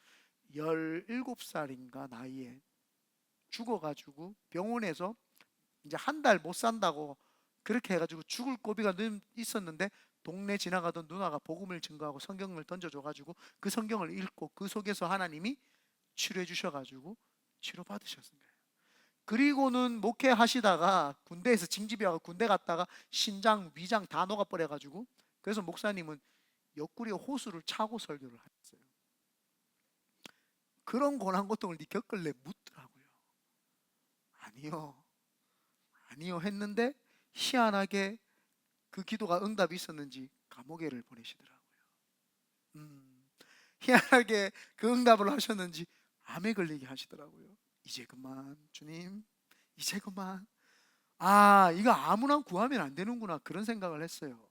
17살인가 나이에 죽어가지고 병원에서 이제 한 달 못 산다고 그렇게 해가지고 죽을 고비가 있었는데, 동네 지나가던 누나가 복음을 증거하고 성경을 던져줘가지고 그 성경을 읽고 그 속에서 하나님이 치료해 주셔가지고 치료받으셨어요. 그리고는 목회하시다가 군대에서 징집이 와서 군대 갔다가 신장 위장 다 녹아버려가지고, 그래서 목사님은 옆구리에 호수를 차고 설교를 하셨어요. 그런 고난 고통을 네 겪을래? 묻더라고요. 아니요 했는데 희한하게 그 기도가 응답이 있었는지 감옥에를 보내시더라고요. 희한하게 그 응답을 하셨는지 암에 걸리게 하시더라고요. 이제 그만 주님, 이제 그만. 이거 아무나 구하면 안 되는구나, 그런 생각을 했어요.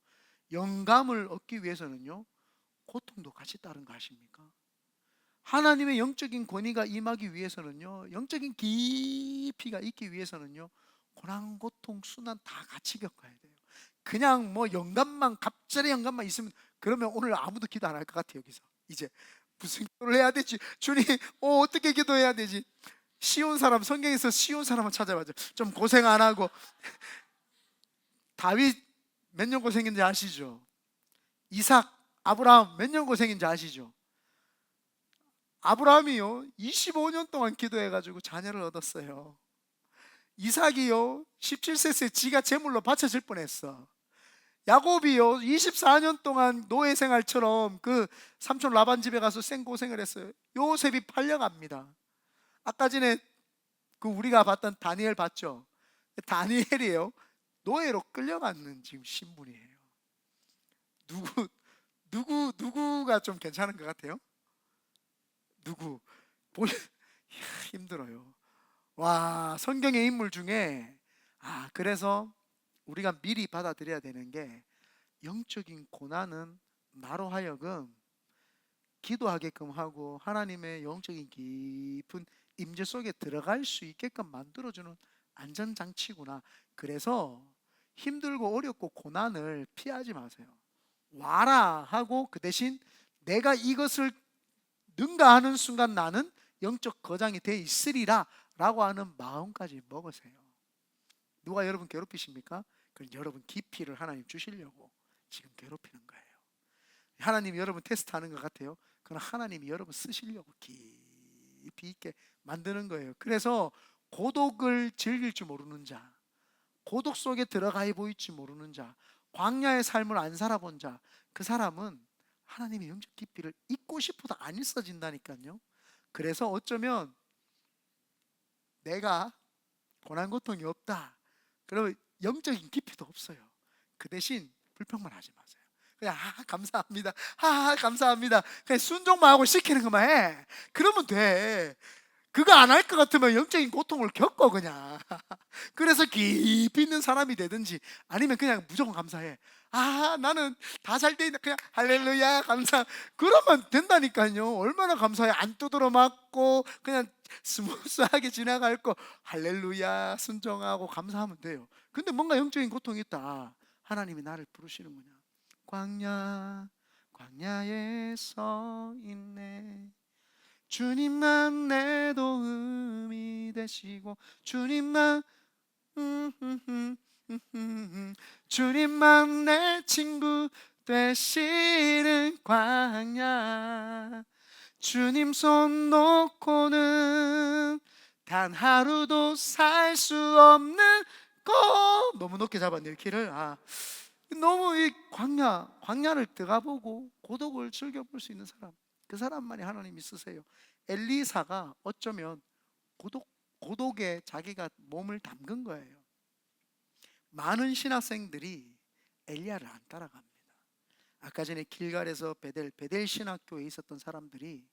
영감을 얻기 위해서는요 고통도 같이 따른 거 아십니까? 하나님의 영적인 권위가 임하기 위해서는요, 영적인 깊이가 있기 위해서는요 고난 고통 순환 다 같이 겪어야 돼요. 그냥 뭐 영감만, 갑자기 영감만 있으면, 그러면 오늘 아무도 기도 안 할 것 같아요. 여기서 이제 무슨 기도를 해야 되지? 주님, 어떻게 기도해야 되지? 쉬운 사람, 성경에서 쉬운 사람을 찾아봐죠. 좀 고생 안 하고. 다윗 몇 년 고생인지 아시죠? 이삭, 아브라함 몇 년 고생인지 아시죠? 아브라함이요 25년 동안 기도해가지고 자녀를 얻었어요. 이삭이요 17세 지가 제물로 바쳐질 뻔했어. 야곱이요 24년 동안 노예 생활처럼 그 삼촌 라반 집에 가서 생고생을 했어요. 요셉이 팔려갑니다. 아까 전에 그 우리가 봤던 다니엘 봤죠? 다니엘이에요 노예로 끌려가는 지금 신분이에요. 누구가 좀 괜찮은 것 같아요? 누구? 힘들어요. 와, 성경의 인물 중에 그래서 우리가 미리 받아들여야 되는 게, 영적인 고난은 나로 하여금 기도하게끔 하고 하나님의 영적인 깊은 임재 속에 들어갈 수 있게끔 만들어주는 안전장치구나. 그래서 힘들고 어렵고 고난을 피하지 마세요. 와라 하고 그 대신 내가 이것을 능가하는 순간 나는 영적 거장이 돼 있으리라 라고 하는 마음까지 먹으세요. 누가 여러분 괴롭히십니까? 그럼 여러분 깊이를 하나님 주시려고 지금 괴롭히는 거예요. 하나님이 여러분 테스트하는 것 같아요. 그건 하나님이 여러분 쓰시려고 깊이 있게 만드는 거예요. 그래서 고독을 즐길 줄 모르는 자, 고독 속에 들어가 보일지 모르는 자, 광야의 삶을 안 살아본 자, 그 사람은 하나님의 영적 깊이를 잊고 싶어도 안 있어진다니까요. 그래서 어쩌면 내가 고난 고통이 없다, 그러면 영적인 깊이도 없어요. 그 대신 불평만 하지 마세요. 그냥 감사합니다, 감사합니다, 그냥 순종만 하고 시키는 것만 해. 그러면 돼. 그거 안 할 것 같으면 영적인 고통을 겪어 그냥. 그래서 깊이 있는 사람이 되든지, 아니면 그냥 무조건 감사해. 나는 다 잘 돼 있다, 그냥 할렐루야 감사, 그러면 된다니까요. 얼마나 감사해. 안 두드러 맞고 그냥 스무스하게 지나갈 거 할렐루야 순종하고 감사하면 돼요. 근데 뭔가 영적인 고통이 있다, 하나님이 나를 부르시는구나. 광야에 서 있네, 주님만 내 도움이 되시고, 주님만 주님만 내 친구 되시는 광야, 주님 손 놓고는 단 하루도 살 수 없는 곳. 너무 높게 잡았네요 키를. 너무 이 광야를 들어가보고 고독을 즐겨볼 수 있는 사람, 그 사람만이 하나님이 쓰세요. 엘리사가 어쩌면 고독에 자기가 몸을 담근 거예요. 많은 신학생들이 엘리야를 안 따라갑니다. 아까 전에 길갈에서 베델 신학교에 있었던 사람들이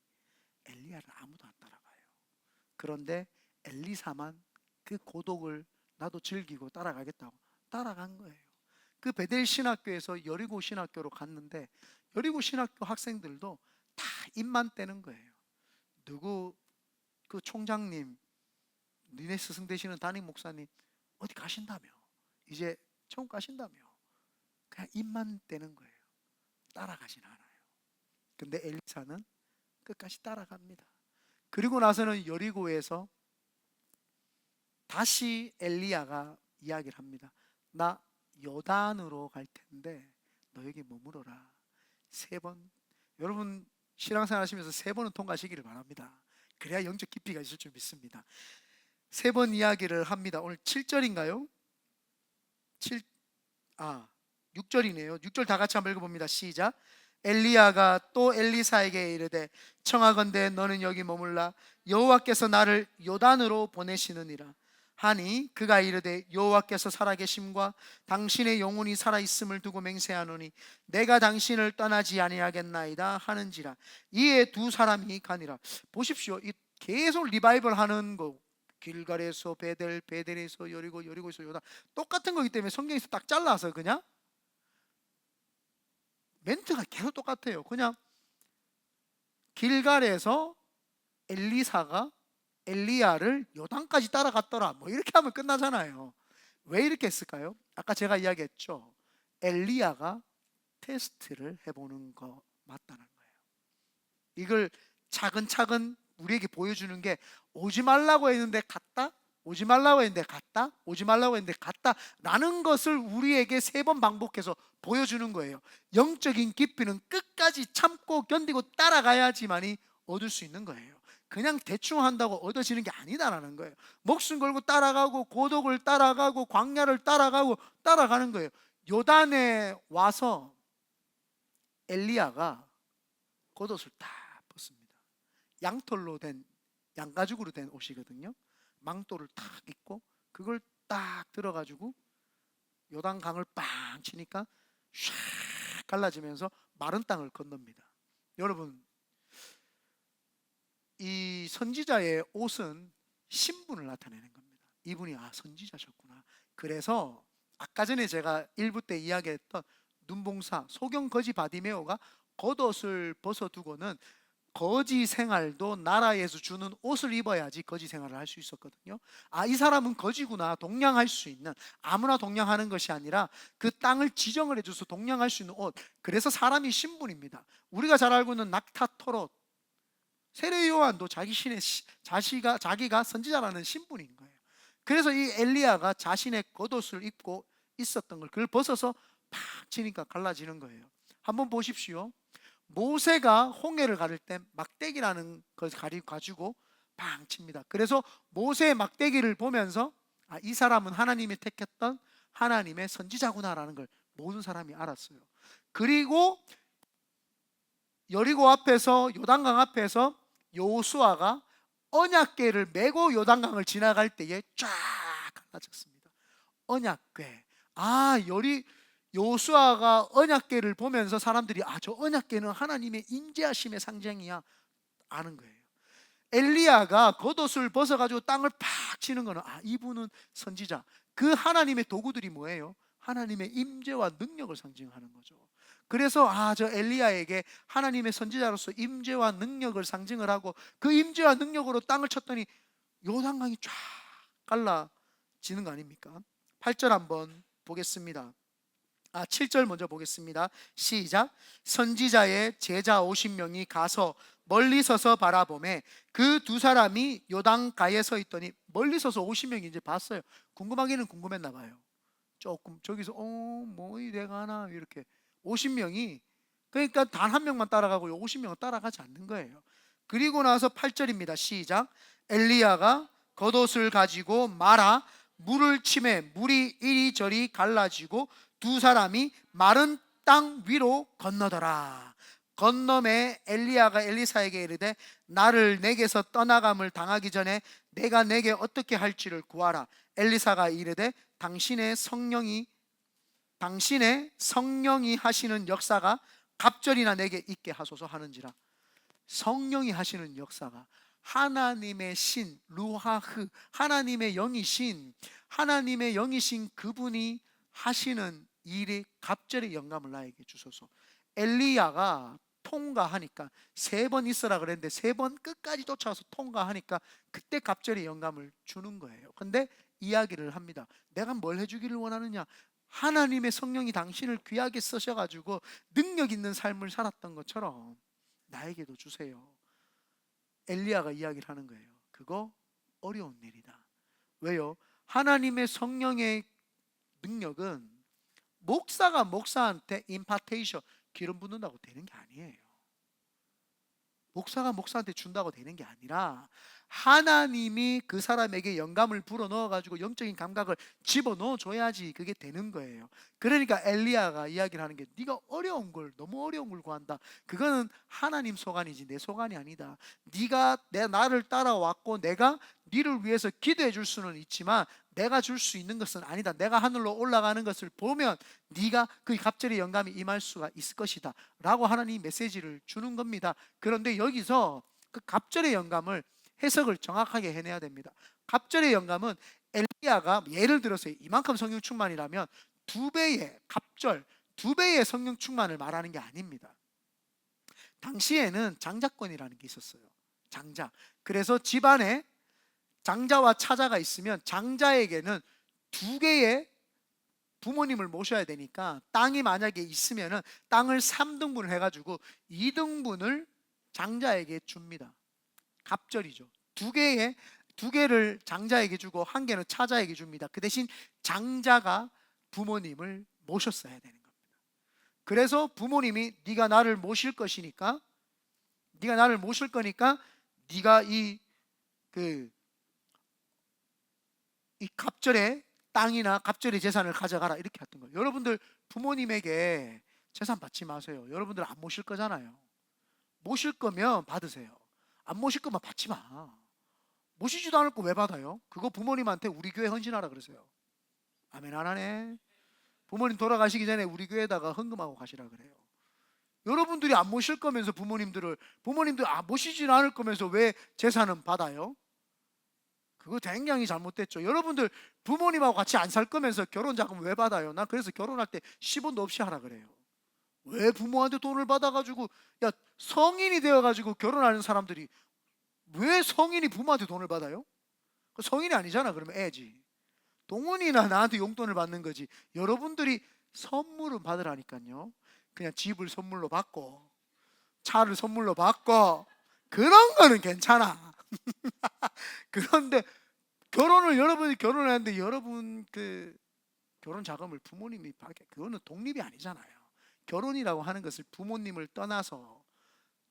엘리야를 아무도 안 따라가요. 그런데 엘리사만 그 고독을 나도 즐기고 따라가겠다고 따라간 거예요. 그 베델 신학교에서 여리고 신학교로 갔는데, 여리고 신학교 학생들도 다 입만 떼는 거예요. 누구 그 총장님, 니네 스승 되시는 담임 목사님 어디 가신다며, 이제 천국 가신다며, 그냥 입만 떼는 거예요. 따라가진 않아요. 근데 엘리사는 끝까지 따라갑니다. 그리고 나서는 여리고에서 다시 엘리야가 이야기를 합니다. 나 요단으로 갈 텐데 너 여기 머무러라. 3번. 여러분 신앙생활 하시면서 3번은 통과하시기를 바랍니다. 그래야 영적 깊이가 있을 줄 믿습니다. 3번 이야기를 합니다. 오늘 7절인가요? 6절이네요. 6절 다 같이 한번 읽어봅니다. 시작. 엘리야가 또 엘리사에게 이르되 청하건대 너는 여기 머물라, 여호와께서 나를 요단으로 보내시느니라 하니, 그가 이르되 여호와께서 살아계심과 당신의 영혼이 살아있음을 두고 맹세하노니 내가 당신을 떠나지 아니하겠나이다 하는지라. 이에 두 사람이 가니라. 보십시오, 이 계속 리바이벌 하는 거, 길갈에서 베델, 베델에서 여리고, 여리고에서 요단, 똑같은 거기 때문에 성경에서 딱 잘라서 그냥 멘트가 계속 똑같아요. 그냥 길갈에서 엘리사가 엘리야를 요단까지 따라갔더라, 뭐 이렇게 하면 끝나잖아요. 왜 이렇게 했을까요? 아까 제가 이야기했죠. 엘리야가 테스트를 해보는 거 맞다는 거예요. 이걸 차근차근 우리에게 보여주는 게, 오지 말라고 했는데 갔다, 오지 말라고 했는데 갔다, 오지 말라고 했는데 갔다 라는 것을 우리에게 3번 반복해서 보여주는 거예요. 영적인 깊이는 끝까지 참고 견디고 따라가야지만이 얻을 수 있는 거예요. 그냥 대충 한다고 얻어지는 게 아니다라는 거예요. 목숨 걸고 따라가고, 고독을 따라가고, 광야를 따라가고, 따라가는 거예요. 요단에 와서 엘리야가 겉옷을 딱 벗습니다. 양털로 된, 양가죽으로 된 옷이거든요. 망토를 딱 입고 그걸 딱 들어가지고 요단강을 빵 치니까 샥 갈라지면서 마른 땅을 건넙니다. 여러분, 이 선지자의 옷은 신분을 나타내는 겁니다. 이분이 선지자셨구나. 그래서 아까 전에 제가 1부 때 이야기했던 눈봉사 소경거지 바디메오가 겉옷을 벗어두고는 거지 생활도 나라에서 주는 옷을 입어야지 거지 생활을 할 수 있었거든요. 이 사람은 거지구나, 동냥할 수 있는, 아무나 동냥하는 것이 아니라 그 땅을 지정을 해줘서 동냥할 수 있는 옷. 그래서 사람이 신분입니다. 우리가 잘 알고 있는 낙타 토롯, 세례 요한도 자기가 선지자라는 신분인 거예요. 그래서 이 엘리야가 자신의 겉옷을 입고 있었던 걸, 그걸 벗어서 팍 치니까 갈라지는 거예요. 한번 보십시오. 모세가 홍해를 가를 때 막대기라는 것을 가지고 팡 칩니다. 그래서 모세의 막대기를 보면서 이 사람은 하나님이 택했던 하나님의 선지자구나라는 걸 모든 사람이 알았어요. 그리고 여리고 앞에서, 요단강 앞에서 여호수아가 언약궤를 메고 요단강을 지나갈 때에 쫙 갈라졌습니다. 언약궤. 여호수아가 언약궤를 보면서 사람들이 저 언약궤는 하나님의 인자하심의 상징이야 아는 거예요. 엘리야가 겉옷을 벗어가지고 땅을 팍 치는 거는 이분은 선지자. 그 하나님의 도구들이 뭐예요? 하나님의 임재와 능력을 상징하는 거죠. 그래서 저 엘리야에게 하나님의 선지자로서 임재와 능력을 상징을 하고 그 임재와 능력으로 땅을 쳤더니 요단강이 쫙 갈라지는 거 아닙니까? 8절 한번 보겠습니다. 7절 먼저 보겠습니다. 시작. 선지자의 제자 50명이 가서 멀리 서서 바라보매 그 두 사람이 요단가에 서 있더니 멀리 서서 50명이 이제 봤어요. 궁금하기는 궁금했나 봐요. 조금 저기서 뭐 이래가나 이렇게 50명이, 그러니까 단 한 명만 따라가고 50명은 따라가지 않는 거예요. 그리고 나서 8절입니다. 시작. 엘리야가 겉옷을 가지고 말아 물을 치매 물이 이리저리 갈라지고 두 사람이 마른 땅 위로 건너더라. 건너매 엘리야가 엘리사에게 이르되 나를 내게서 떠나감을 당하기 전에 내가 내게 어떻게 할지를 구하라. 엘리사가 이르되 당신의 성령이 하시는 역사가 갑절이나 내게 있게 하소서 하는지라. 성령이 하시는 역사가 하나님의 신 루하흐, 하나님의 영이신 그분이 하시는 일이 갑절의 영감을 나에게 주소서. 엘리야가 통과하니까 3번 있으라 그랬는데 3번 끝까지 쫓아와서 통과하니까 그때 갑절의 영감을 주는 거예요. 근데 이야기를 합니다. 내가 뭘 해주기를 원하느냐? 하나님의 성령이 당신을 귀하게 쓰셔가지고 능력 있는 삶을 살았던 것처럼 나에게도 주세요. 엘리야가 이야기를 하는 거예요. 그거 어려운 일이다. 왜요? 하나님의 성령의 능력은 목사가 목사한테 임파테이션, 기름 붓는다고 되는 게 아니에요. 목사가 목사한테 준다고 되는 게 아니라 하나님이 그 사람에게 영감을 불어넣어가지고 영적인 감각을 집어넣어 줘야지 그게 되는 거예요. 그러니까 엘리야가 이야기를 하는 게 네가 너무 어려운 걸 구한다. 그거는 하나님 소관이지 내 소관이 아니다. 네가 나를 따라왔고 내가 네를 위해서 기도해 줄 수는 있지만 내가 줄 수 있는 것은 아니다. 내가 하늘로 올라가는 것을 보면 네가 그 갑절의 영감이 임할 수가 있을 것이다 라고 하나님이 메시지를 주는 겁니다. 그런데 여기서 그 갑절의 영감을 해석을 정확하게 해내야 됩니다. 갑절의 영감은 엘리야가 예를 들어서 이만큼 성령 충만이라면 2배의 갑절, 2배의 성령 충만을 말하는 게 아닙니다. 당시에는 장자권이라는 게 있었어요. 장자. 그래서 집안에 장자와 차자가 있으면 장자에게는 2개의 부모님을 모셔야 되니까 땅이 만약에 있으면 땅을 3등분을 해가지고 2등분을 장자에게 줍니다. 갑절이죠. 2개를 장자에게 주고 1개는 차자에게 줍니다. 그 대신 장자가 부모님을 모셨어야 되는 겁니다. 그래서 부모님이 네가 나를 모실 거니까 네가 이 갑절의 땅이나 갑절의 재산을 가져가라 이렇게 했던 거예요. 여러분들 부모님에게 재산 받지 마세요. 여러분들 안 모실 거잖아요. 모실 거면 받으세요. 안 모실 거면 받지 마. 모시지도 않을 거 왜 받아요? 그거 부모님한테 우리 교회 헌신하라 그러세요. 아멘 안 하네. 부모님 돌아가시기 전에 우리 교회에다가 헌금하고 가시라 그래요. 여러분들이 안 모실 거면서 부모님들 모시지 않을 거면서 왜 재산은 받아요? 그거 굉장히 잘못됐죠. 여러분들 부모님하고 같이 안 살 거면서 결혼 자금 왜 받아요? 나 그래서 결혼할 때 10원도 없이 하라 그래요. 왜 부모한테 돈을 받아가지고 성인이 되어가지고 결혼하는 사람들이 왜 성인이 부모한테 돈을 받아요? 성인이 아니잖아. 그러면 애지. 동훈이나 나한테 용돈을 받는 거지. 여러분들이 선물은 받으라니까요. 그냥 집을 선물로 받고 차를 선물로 받고 그런 거는 괜찮아. 그런데 여러분이 결혼하는데 여러분 그 결혼 자금을 부모님이 받게, 그거는 독립이 아니잖아요. 결혼이라고 하는 것을 부모님을 떠나서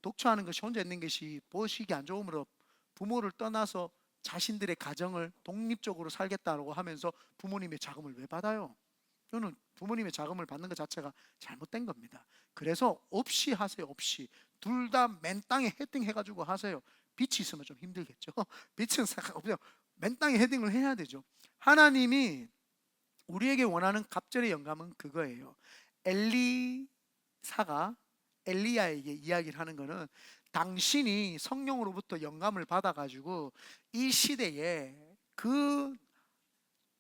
독처하는 것이, 혼자 있는 것이 보시기 안 좋으므로 부모를 떠나서 자신들의 가정을 독립적으로 살겠다고 하면서 부모님의 자금을 왜 받아요? 저는 부모님의 자금을 받는 것 자체가 잘못된 겁니다. 그래서 없이 하세요. 없이 둘 다 맨 땅에 헤딩해가지고 하세요. 빛이 있으면 좀 힘들겠죠. 빛은 없어요. 맨 땅에 헤딩을 해야 되죠. 하나님이 우리에게 원하는 갑절의 영감은 그거예요. 엘리사가 엘리야에게 이야기를 하는 거는, 당신이 성령으로부터 영감을 받아가지고 이 시대에 그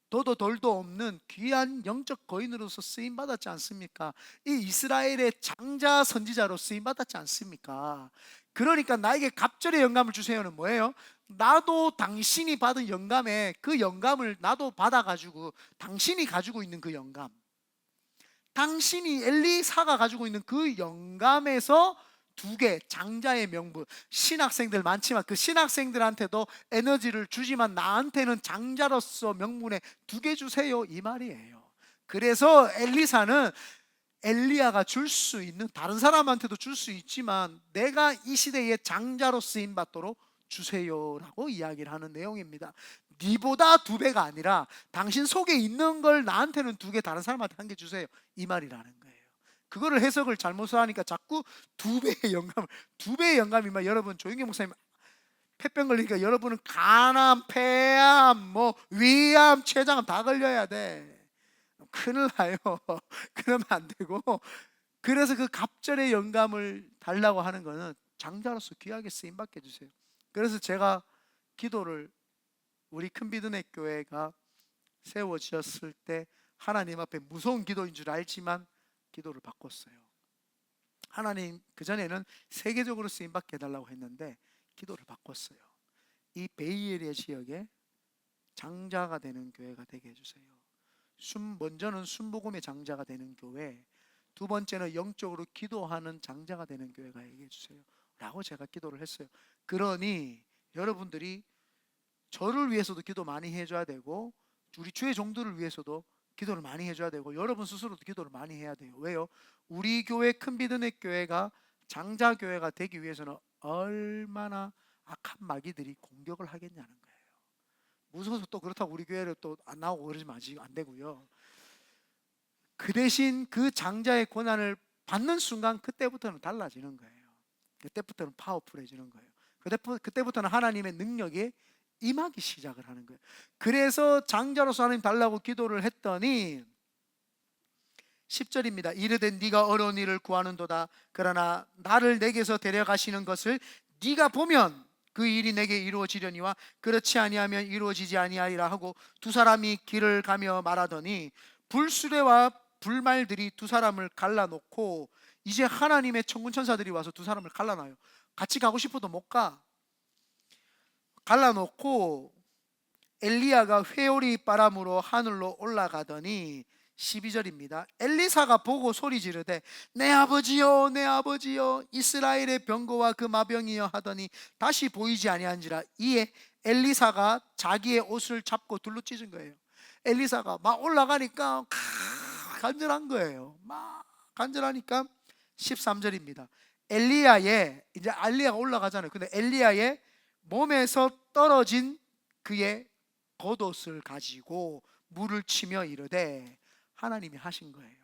도도 돌도 없는 귀한 영적 거인으로서 쓰임 받았지 않습니까? 이 이스라엘의 장자 선지자로 쓰임 받았지 않습니까? 그러니까 나에게 갑절의 영감을 주세요는 뭐예요? 나도 당신이 받은 영감에 그 영감을 나도 받아가지고, 당신이 가지고 있는 그 영감, 당신이 엘리사가 가지고 있는 그 영감에서 두 개, 장자의 명분. 신학생들 많지만 그 신학생들한테도 에너지를 주지만 나한테는 장자로서 명분에 두 개 주세요, 이 말이에요. 그래서 엘리사는 엘리야가 줄 수 있는, 다른 사람한테도 줄 수 있지만 내가 이 시대의 장자로 쓰임 받도록 주세요라고 이야기를 하는 내용입니다. 니보다 두 배가 아니라 당신 속에 있는 걸 나한테는 두 개, 다른 사람한테 한 개 주세요, 이 말이라는 거예요. 그거를 해석을 잘못을 하니까 자꾸 두 배의 영감이면, 여러분 조용기 목사님 폐병 걸리니까 여러분은 간암, 폐암, 뭐 위암, 췌장암 다 걸려야 돼. 큰일 나요. 그러면 안 되고, 그래서 그 갑절의 영감을 달라고 하는 거는 장자로서 귀하게 쓰임 받게 해주세요. 그래서 제가 기도를, 우리 큰비드네 교회가 세워지었을 때 하나님 앞에 무서운 기도인 줄 알지만 기도를 바꿨어요. 하나님, 그전에는 세계적으로 쓰임받게 해달라고 했는데 기도를 바꿨어요. 이 베이에리아 지역에 장자가 되는 교회가 되게 해주세요. 먼저는 순복음의 장자가 되는 교회, 두 번째는 영적으로 기도하는 장자가 되는 교회가 되게 해주세요 라고 제가 기도를 했어요. 그러니 여러분들이 저를 위해서도 기도 많이 해줘야 되고, 우리 주의 종들을 위해서도 기도를 많이 해줘야 되고, 여러분 스스로도 기도를 많이 해야 돼요. 왜요? 우리 교회, 큰비드네 교회가 장자교회가 되기 위해서는 얼마나 악한 마귀들이 공격을 하겠냐는 거예요. 무서워서 또 그렇다고 우리 교회를 또 안 나오고 그러지면 아직 안 되고요. 그 대신 그 장자의 고난을 받는 순간 그때부터는 달라지는 거예요. 그때부터는 파워풀해지는 거예요. 그때부터는 하나님의 능력이 임하기 시작을 하는 거예요. 그래서 장자로서 하나님 달라고 기도를 했더니 10절입니다. 이르되 네가 어려운 일을 구하는도다. 그러나 나를 내게서 데려가시는 것을 네가 보면 그 일이 내게 이루어지려니와 그렇지 아니하면 이루어지지 아니하리라 하고 두 사람이 길을 가며 말하더니 불수레와 불말들이 두 사람을 갈라놓고, 이제 하나님의 천군 천사들이 와서 두 사람을 갈라놔요. 같이 가고 싶어도 못 가. 갈라놓고 엘리야가 회오리 바람으로 하늘로 올라가더니 12절입니다. 엘리사가 보고 소리 지르되 내 아버지여 내 아버지여 이스라엘의 병거와 그 마병이여 하더니 다시 보이지 아니한지라. 이에 엘리사가 자기의 옷을 잡고 둘러 찢은 거예요. 엘리사가 막 올라가니까 간절한 거예요. 막 간절하니까 13절입니다. 이제 엘리야가 올라가잖아요. 근데 엘리야의 몸에서 떨어진 그의 겉옷을 가지고 물을 치며 이르되, 하나님이 하신 거예요.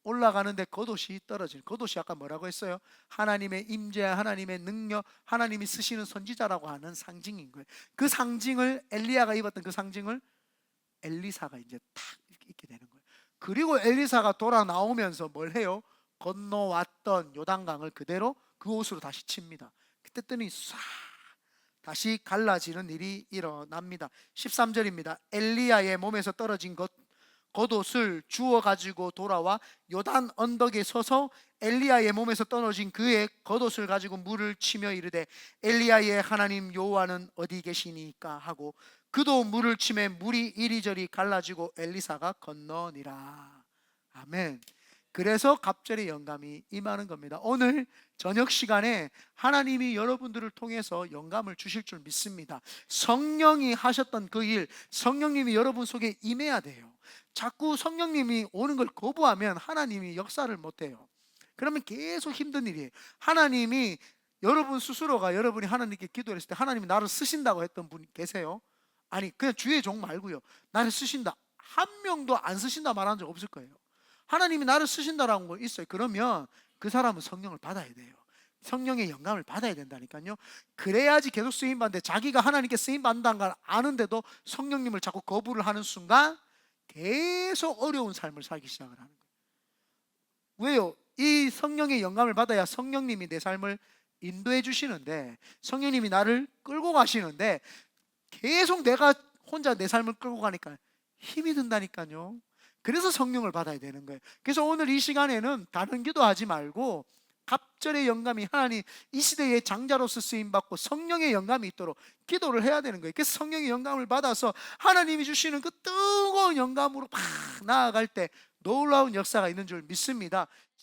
올라가는데 겉옷이 떨어지는, 겉옷이 아까 뭐라고 했어요? 하나님의 임재, 하나님의 능력, 하나님이 쓰시는 선지자라고 하는 상징인 거예요. 그 상징을, 엘리야가 입었던 그 상징을 엘리사가 이제 탁 입게 되는 거예요. 그리고 엘리사가 돌아 나오면서 뭘 해요? 건너왔던 요단강을 그대로 그 옷으로 다시 칩니다. 그때 뜨니 싹 다시 갈라지는 일이 일어납니다. 13절입니다. 엘리야의 몸에서 떨어진 겉옷을 주워 가지고 돌아와 요단 언덕에 서서 엘리야의 몸에서 떨어진 그의 겉옷을 가지고 물을 치며 이르되 엘리야의 하나님 여호와는 어디 계시니까 하고 그도 물을 치매 물이 이리저리 갈라지고 엘리사가 건너니라. 아멘. 그래서 갑절의 영감이 임하는 겁니다. 오늘 저녁 시간에 하나님이 여러분들을 통해서 영감을 주실 줄 믿습니다. 성령이 하셨던 그 일, 성령님이 여러분 속에 임해야 돼요. 자꾸 성령님이 오는 걸 거부하면 하나님이 역사를 못해요. 그러면 계속 힘든 일이에요. 하나님이 여러분 스스로가 여러분이 하나님께 기도를 했을 때 하나님이 나를 쓰신다고 했던 분 계세요? 아니, 그냥 주의 종 말고요. 나를 쓰신다. 한 명도 안 쓰신다 말한 적 없을 거예요. 하나님이 나를 쓰신다라는 거 있어요. 그러면 그 사람은 성령을 받아야 돼요. 성령의 영감을 받아야 된다니까요. 그래야지 계속 쓰임 받는데, 자기가 하나님께 쓰임 받는다는 걸 아는데도 성령님을 자꾸 거부를 하는 순간 계속 어려운 삶을 살기 시작을 하는 거예요. 왜요? 이 성령의 영감을 받아야 성령님이 내 삶을 인도해 주시는데, 성령님이 나를 끌고 가시는데 계속 내가 혼자 내 삶을 끌고 가니까 힘이 든다니까요. 그래서 성령을 받아야 되는 거예요. 그래서 오늘 이 시간에는 다른 기도하지 말고 갑절의 영감이, 하나님 이 시대의 장자로서 쓰임받고 성령의 영감이 있도록 기도를 해야 되는 거예요. 그래서 성령의 영감을 받아서 하나님이 주시는 그 뜨거운 영감으로 팍 나아갈 때 놀라운 역사가 있는 줄 믿습니다.